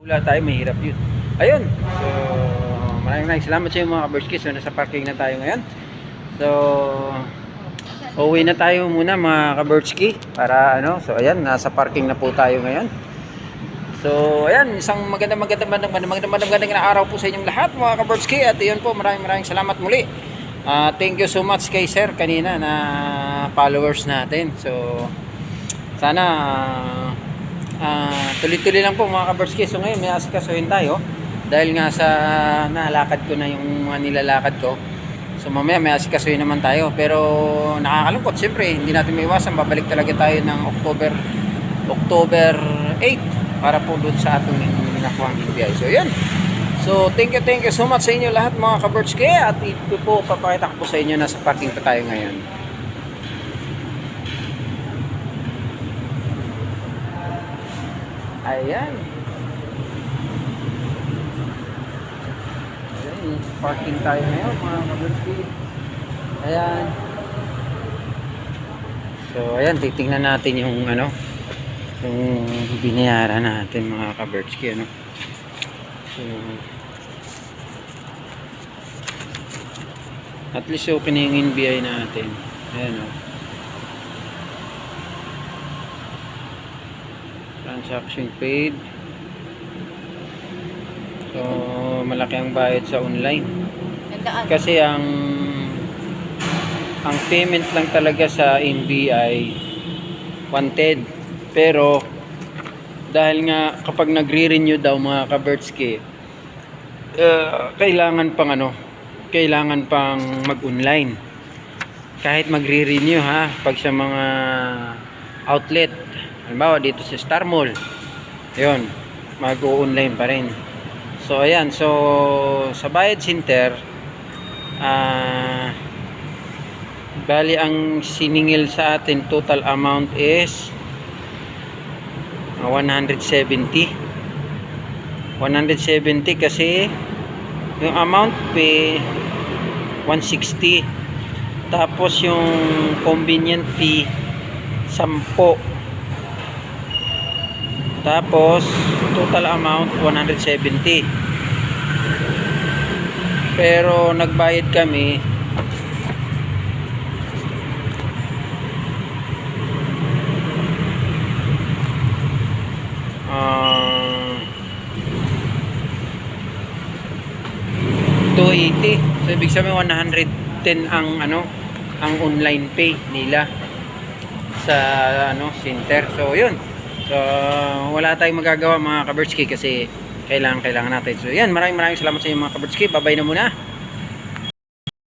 Wala tayo, mahirap yun. Ayun. So, maraming salamat sa inyo mga kaberski. So, nasa parking na tayo ngayon. So, uwi na tayo muna mga kaberski. Para ano, so ayan, nasa parking na po tayo ngayon. So, ayan, isang magandang araw po sa inyong lahat mga kaberski. At iyon po, maraming salamat muli. Thank you so much kay Sir kanina na followers natin. So, sana tuloy-tuloy lang po mga kaberski. So ngayon may asikasuhin tayo dahil nga sa nalakad ko na yung mga nilalakad ko. So mamaya may asikasuhin naman tayo, pero nakakalungkot siyempre, hindi natin maiwasan, babalik talaga tayo ng October 8 para po doon sa atong nakuhang NBI. So yun. So thank you so much sa inyo lahat mga kaberski. At ito po, papakita ko po sa inyo, nasa parking pa tayo ngayon. Ayan. Ayan, parking tayo ngayon mga kaberski. Ayan. So ayan, titingnan natin yung ano, yung binayaran natin mga kaberski, ano. So at least okay na yung NBI natin. Ayan, oh. Transaction paid. So malaki ang bayad sa online kasi ang payment lang talaga sa NBI 110, pero dahil nga kapag nagre-renew daw mga kaberski, kailangan pang mag-online kahit magre-renew, ha, pag sa mga outlet. Halimbawa dito sa Star Mall, yun, mag-o-online pa rin. So ayan, so sa bayad center, bali ang siningil sa atin total amount is 170 kasi yung amount pay 160, tapos yung convenient fee 10, tapos total amount 170. Pero nagbayad kami $280. So ibig sabihin 110 ang ang online pay nila sa center. So yun. So wala tayong magagawa mga kaberski kasi kailangan natin. So yan, maraming salamat sa inyo mga kaberski. Bye-bye na muna.